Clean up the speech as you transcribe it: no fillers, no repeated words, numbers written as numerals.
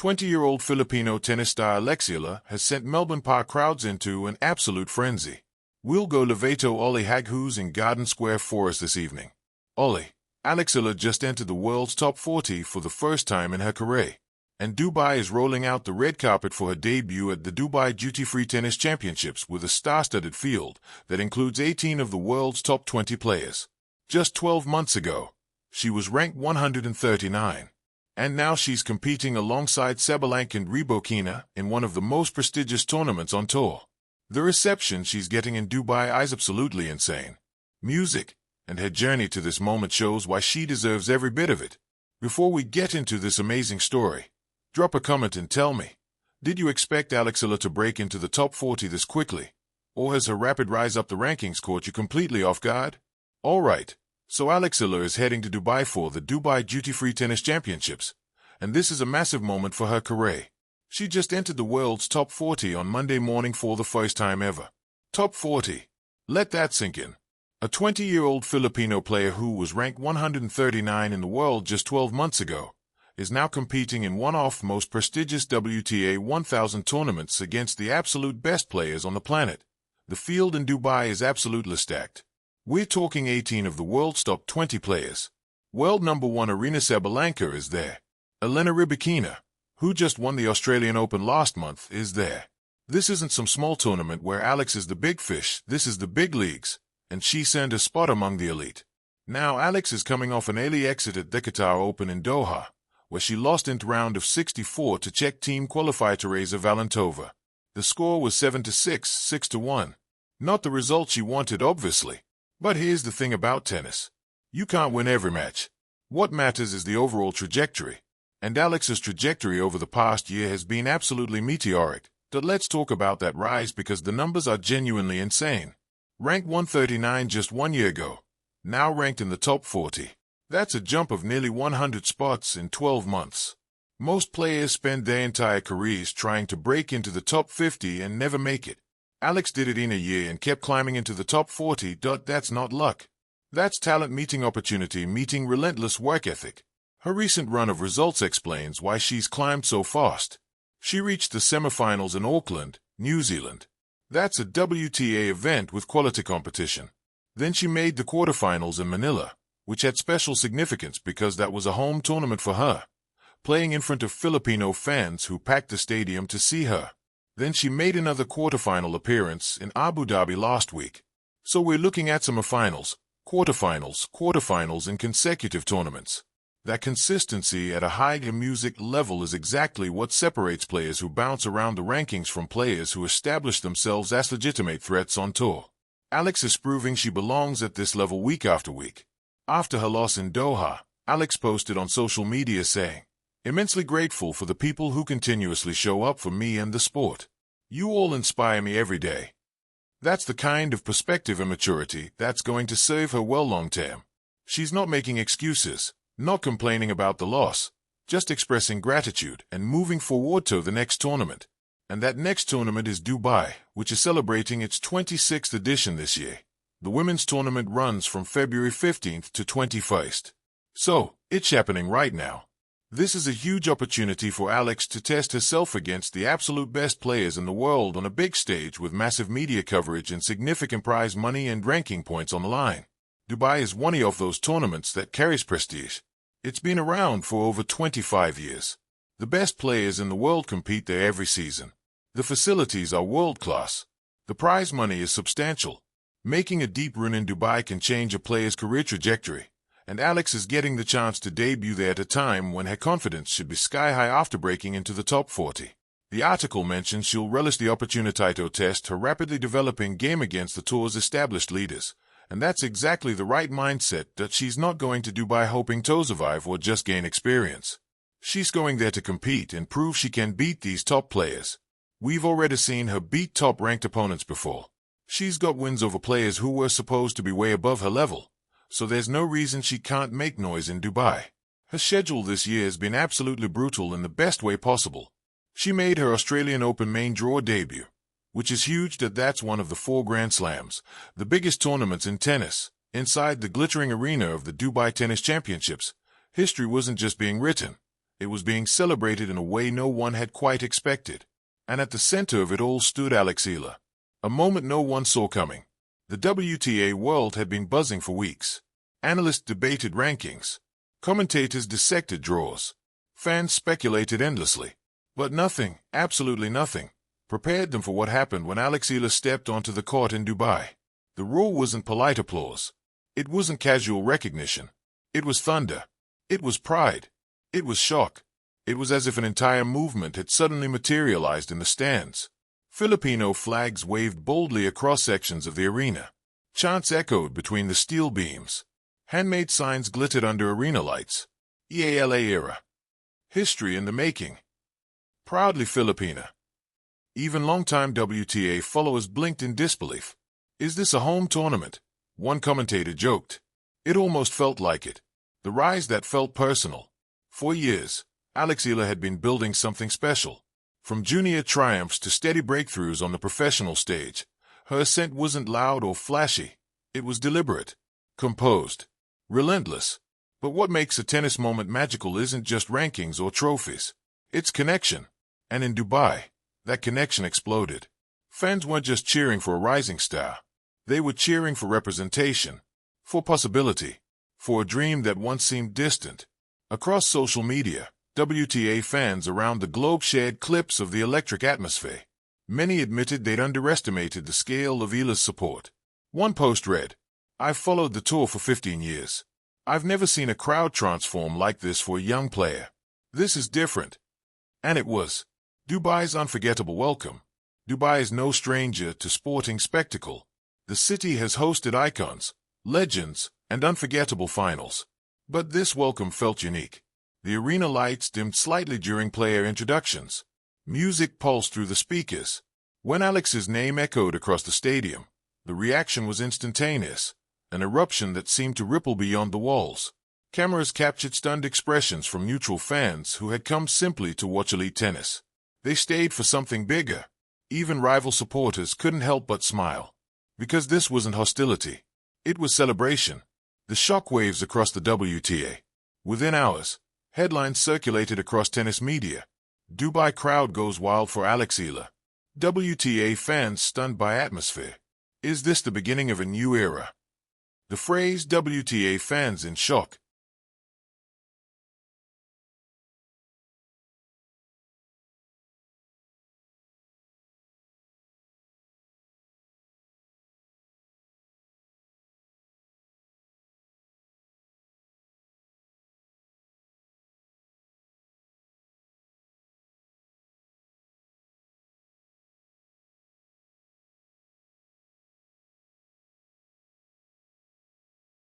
20-year-old Filipino tennis star Eala has sent Melbourne Park crowds into an absolute frenzy. We'll go Levato Ollie Haghus in Garden Square for us this evening. Eala just entered the world's top 40 for the first time in her career, and Dubai is rolling out the red carpet for her debut at the Dubai Duty-Free Tennis Championships with a star-studded field that includes 18 of the world's top 20 players. Just 12 months ago, she was ranked 139. And now she's competing alongside Sabalenka and Rybakina in one of the most prestigious tournaments on tour. The reception she's getting in Dubai is absolutely insane. Music and her journey to this moment shows why she deserves every bit of it. Before we get into this amazing story, drop a comment and tell me, did you expect Eala to break into the top 40 this quickly? Or has her rapid rise up the rankings caught you completely off guard? Alright, so Eala is heading to Dubai for the Dubai Duty-Free Tennis Championships, and this is a massive moment for her career. She just entered the world's top 40 on Monday morning for the first time ever. Top 40. Let that sink in. A 20-year-old Filipino player who was ranked 139 in the world just 12 months ago is now competing in one of the most prestigious WTA 1000 tournaments against the absolute best players on the planet. The field in Dubai is absolutely stacked. We're talking 18 of the world's top 20 players. World number 1 Aryna Sabalenka is there. Elena Rybakina, who just won the Australian Open last month, is there. This isn't some small tournament where Alex is the big fish, this is the big leagues, and she's earned a spot among the elite. Now Alex is coming off an early exit at the Qatar Open in Doha, where she lost in round of 64 to Czech team qualifier Teresa Valentova. The score was 7-6, 6-1. Not the result she wanted, obviously. But here's the thing about tennis. You can't win every match. What matters is the overall trajectory. And Alex's trajectory over the past year has been absolutely meteoric. But let's talk about that rise because the numbers are genuinely insane. Ranked 139 just 1 year ago. Now ranked in the top 40. That's a jump of nearly 100 spots in 12 months. Most players spend their entire careers trying to break into the top 50 and never make it. Alex did it in a year and kept climbing into the top 40. That's not luck. That's talent meeting opportunity meeting relentless work ethic. Her recent run of results explains why she's climbed so fast. She reached the semifinals in Auckland, New Zealand. That's a WTA event with quality competition. Then she made the quarterfinals in Manila, which had special significance because that was a home tournament for her, playing in front of Filipino fans who packed the stadium to see her. Then she made another quarterfinal appearance in Abu Dhabi last week. So we're looking at semifinals, quarterfinals in consecutive tournaments. That consistency at a high music level is exactly what separates players who bounce around the rankings from players who establish themselves as legitimate threats on tour. Alex is proving she belongs at this level week after week. After her loss in Doha, Alex posted on social media saying, "Immensely grateful for the people who continuously show up for me and the sport. You all inspire me every day." That's the kind of perspective and maturity that's going to serve her well long term. She's not making excuses, not complaining about the loss, just expressing gratitude and moving forward to the next tournament. And that next tournament is Dubai, which is celebrating its 26th edition this year. The women's tournament runs from February 15th to 21st. So, it's happening right now. This is a huge opportunity for Alex to test herself against the absolute best players in the world on a big stage with massive media coverage and significant prize money and ranking points on the line. Dubai is one of those tournaments that carries prestige. It's been around for over 25 years. The best players in the world compete there every season. The facilities are world-class. The prize money is substantial. Making a deep run in Dubai can change a player's career trajectory, and Alex is getting the chance to debut there at a time when her confidence should be sky-high after breaking into the top 40. The article mentions she'll relish the opportunity to test her rapidly developing game against the tour's established leaders. And that's exactly the right mindset that she's not going to Dubai hoping to survive or just gain experience. She's going there to compete and prove she can beat these top players. We've already seen her beat top-ranked opponents before. She's got wins over players who were supposed to be way above her level, so there's no reason she can't make noise in Dubai. Her schedule this year has been absolutely brutal in the best way possible. She made her Australian Open main draw debut, which is huge. That's one of the 4 Grand Slams, the biggest tournaments in tennis, inside the glittering arena of the Dubai Tennis Championships. History wasn't just being written, It was being celebrated in a way no one had quite expected. And at the center of it all stood Eala, a moment no one saw coming. The WTA world had been buzzing for weeks. Analysts debated rankings. Commentators dissected draws. Fans speculated endlessly. But nothing, absolutely nothing, prepared them for what happened when Eala stepped onto the court in Dubai. The roar wasn't polite applause. It wasn't casual recognition. It was thunder. It was pride. It was shock. It was as if an entire movement had suddenly materialized in the stands. Filipino flags waved boldly across sections of the arena. Chants echoed between the steel beams. Handmade signs glittered under arena lights. Eala era. History in the making. Proudly Filipina. Even longtime WTA followers blinked in disbelief. Is this a home tournament? One commentator joked. It almost felt like it. The rise that felt personal. For years, Eala had been building something special. From junior triumphs to steady breakthroughs on the professional stage, her ascent wasn't loud or flashy. It was deliberate, composed, relentless. But what makes a tennis moment magical isn't just rankings or trophies. It's connection. And in Dubai, that connection exploded. Fans weren't just cheering for a rising star. They were cheering for representation, for possibility, for a dream that once seemed distant. Across social media, WTA fans around the globe shared clips of the electric atmosphere. Many admitted they'd underestimated the scale of Eala's support. One post read, "I've followed the tour for 15 years. I've never seen a crowd transform like this for a young player. This is different." And it was. Dubai's unforgettable welcome. Dubai is no stranger to sporting spectacle. The city has hosted icons, legends, and unforgettable finals. But this welcome felt unique. The arena lights dimmed slightly during player introductions. Music pulsed through the speakers. When Alex's name echoed across the stadium, the reaction was instantaneous, an eruption that seemed to ripple beyond the walls. Cameras captured stunned expressions from neutral fans who had come simply to watch elite tennis. They stayed for something bigger. Even rival supporters couldn't help but smile. Because this wasn't hostility. It was celebration. The shockwaves across the WTA. Within hours, headlines circulated across tennis media. Dubai crowd goes wild for Eala. WTA fans stunned by atmosphere. Is this the beginning of a new era? The phrase WTA fans in shock